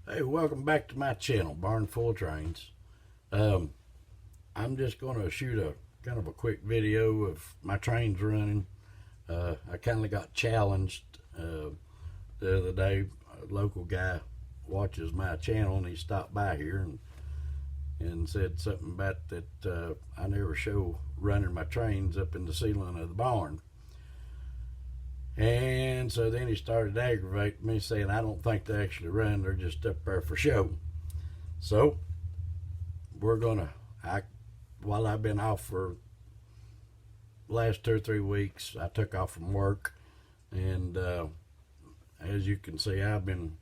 Hey, welcome back to my channel, Barn Full of Trains. I'm just going to shoot a kind of a quick video of my trains running. I kind of got challenged the other day. A local guy watches my channel and he stopped by here and said something about that I never show running my trains up in the ceiling of the barn. And so then he started aggravating me, saying I don't think they actually run, they're just up there for show. So we're gonna while I've been off for the last 2 or 3 weeks, I took off from work, and as you can see, I've been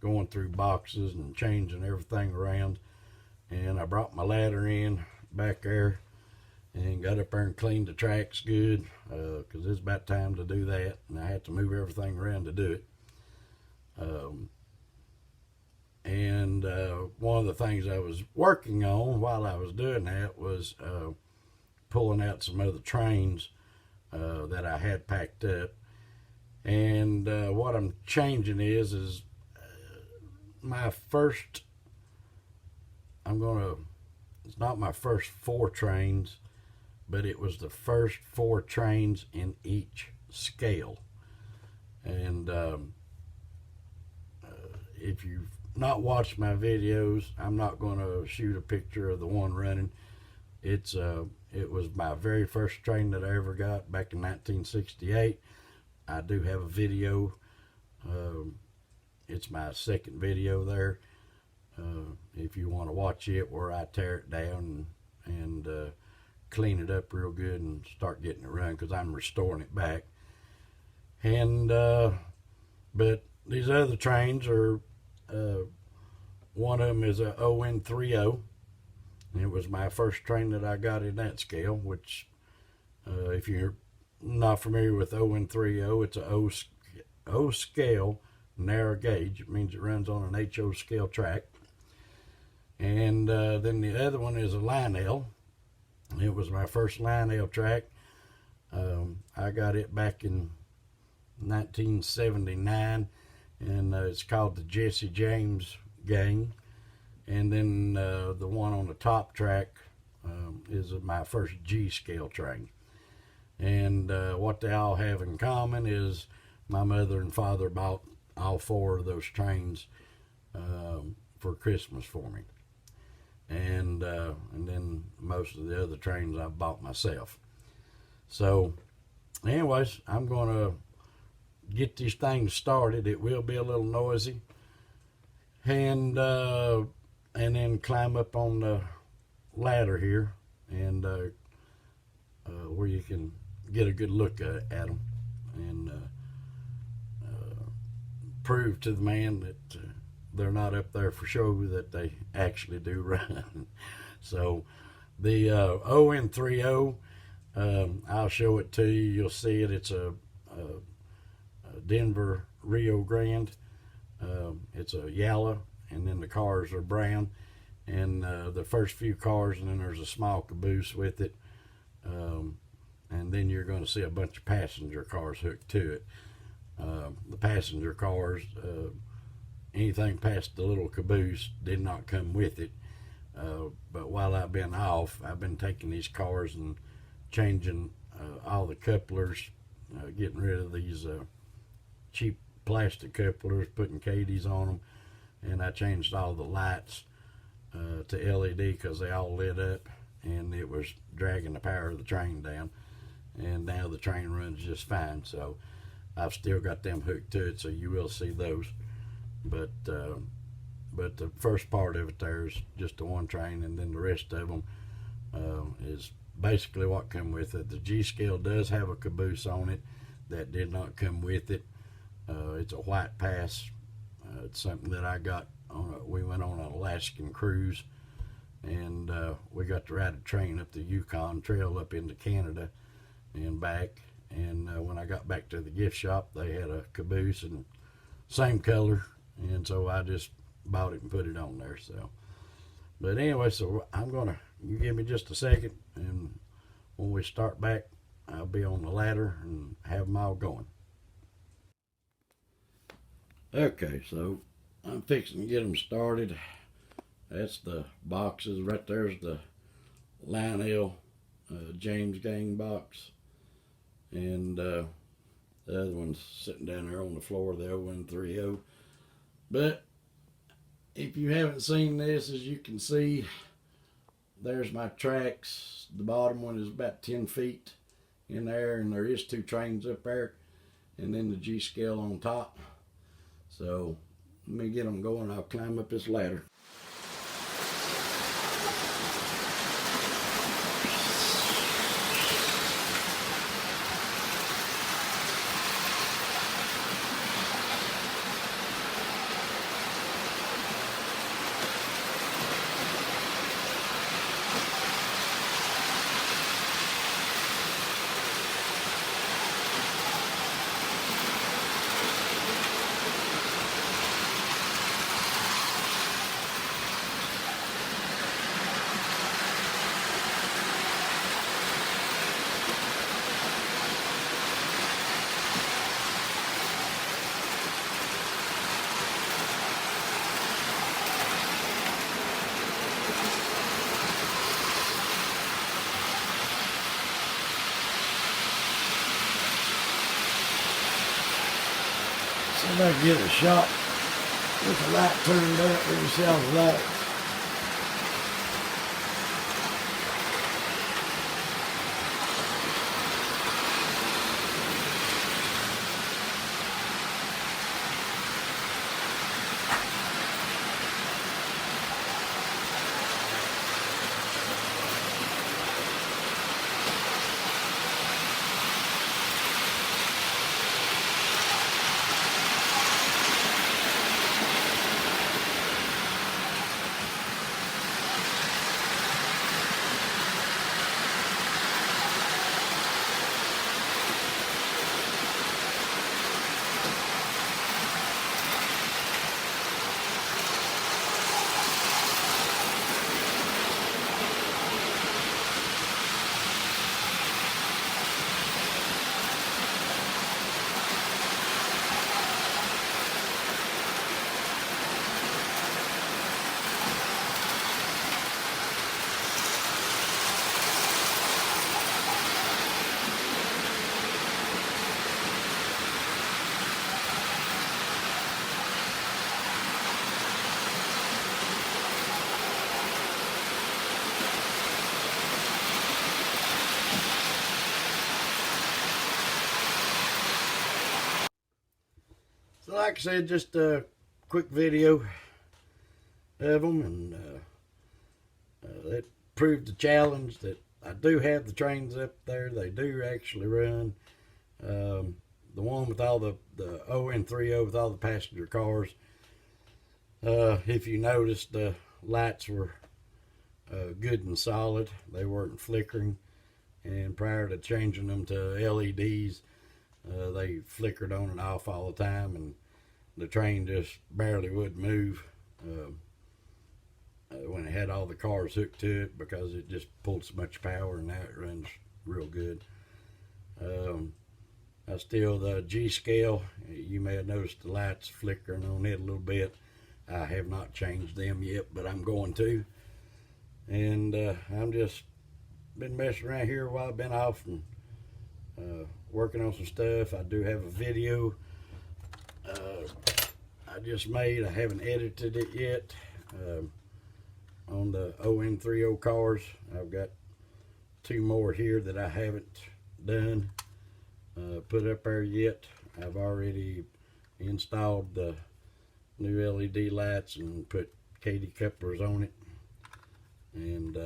going through boxes and changing everything around, and I brought my ladder in back there and got up there and cleaned the tracks good, because it's about time to do that, and I had to move everything around to do it. And one of the things I was working on while I was doing that was pulling out some other trains that I had packed up. And what I'm changing is my first, it's not my first 4 trains, but it was the first 4 trains in each scale. And if you've not watched my videos, I'm not going to shoot a picture of the one running. It was my very first train that I ever got back in 1968. I do have a video. It's my second video there. If you want to watch it, where I tear it down and clean it up real good and start getting it run, because I'm restoring it back. And but these other trains are, one of them is a ON30, and it was my first train that I got in that scale, which if you're not familiar with ON30, it's a O scale narrow gauge. It means it runs on an HO scale track. And then the other one is a Lionel. It was my first Lionel track. I got it back in 1979, and it's called the Jesse James Gang. And then the one on the top track is my first G scale train. And what they all have in common is my mother and father bought all 4 of those trains for Christmas for me. And then most of the other trains I bought myself. So anyways, I'm going to get these things started. It will be a little noisy, and then climb up on the ladder here, and where you can get a good look at them, and prove to the man that they're not up there for show, that they actually do run. So the ON30, I'll show it to you. You'll see it. It's a Denver Rio Grande. It's a yellow, and then the cars are brown, and the first few cars, and then there's a small caboose with it, and then you're going to see a bunch of passenger cars hooked to it. The passenger cars, anything past the little caboose did not come with it. But while I've been off, I've been taking these cars and changing all the couplers, getting rid of these cheap plastic couplers, putting Katie's on them, and I changed all the lights to LED, because they all lit up, and it was dragging the power of the train down. And now the train runs just fine. So I've still got them hooked to it, so you will see those. But the first part of it there is just the one train, and then the rest of them is basically what come with it. The G scale does have a caboose on it that did not come with it. It's a white pass. It's something that I got we went on an Alaskan cruise, and we got to ride a train up the Yukon Trail up into Canada and back. And when I got back to the gift shop, they had a caboose and same color, and so I just bought it and put it on there. So, but anyway, so you give me just a second, and when we start back, I'll be on the ladder and have them all going. Okay, so I'm fixing to get them started. That's the boxes. Right there's the Lionel James Gang box. And the other one's sitting down there on the floor, the 0130. But if you haven't seen this, as you can see, there's my tracks. The bottom one is about 10 feet in there, and there is 2 trains up there, and then the G scale on top. So let me get them going. I'll climb up this ladder. See if I can get a shot with the light turned up. We can see all the lights. So like I said, just a quick video of them, and that proved the challenge that I do have the trains up there. They do actually run. The one with all the ON30 with all the passenger cars, if you noticed, the lights were good and solid. They weren't flickering, and prior to changing them to LEDs, they flickered on and off all the time, and the train just barely would move when it had all the cars hooked to it, because it just pulled so much power, and now it runs real good. I still, the G scale, you may have noticed the lights flickering on it a little bit. I have not changed them yet, but I'm going to. And I'm just been messing around here while I've been off and working on some stuff. I do have a video I just made. I haven't edited it yet on the ON30 cars. I've got 2 more here that I haven't done put up there yet. I've already installed the new LED lights and put Katy couplers on it, and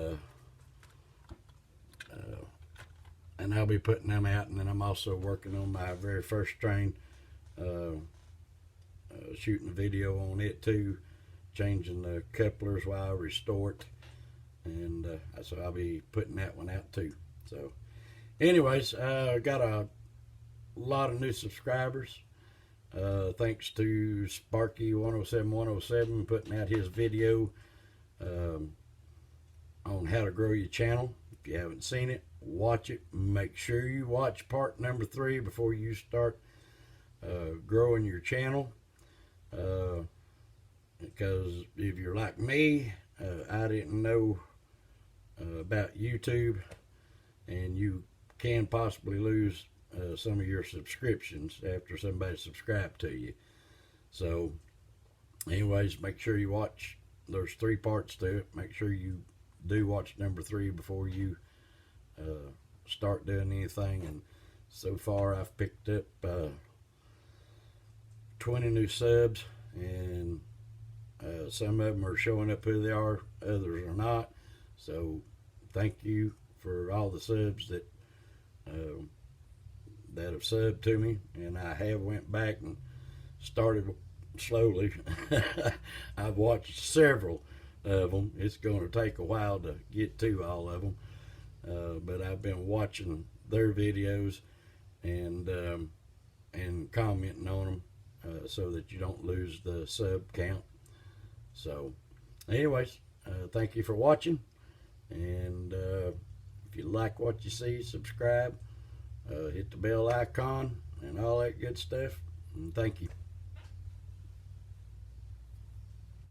I'll be putting them out. And then I'm also working on my very first train, shooting a video on it too, changing the couplers while I restore it, and so I'll be putting that one out too. So anyways, got a lot of new subscribers, thanks to Sparky 107107 putting out his video on how to grow your channel. If you haven't seen it, watch it. Make sure you watch part number 3 before you start growing your channel. because if you're like me, I didn't know about YouTube, and you can possibly lose some of your subscriptions after somebody subscribed to you. So anyways, make sure you watch. There's 3 parts to it. Make sure you do watch number 3 before you start doing anything. And so far I've picked up 20 new subs, and some of them are showing up who they are, others are not. So thank you for all the subs that have subbed to me, and I have went back and started slowly. I've watched several of them. It's going to take a while to get to all of them, but I've been watching their videos and commenting on them so that you don't lose the sub count. So anyways, thank you for watching, and if you like what you see, subscribe, hit the bell icon and all that good stuff, and thank you.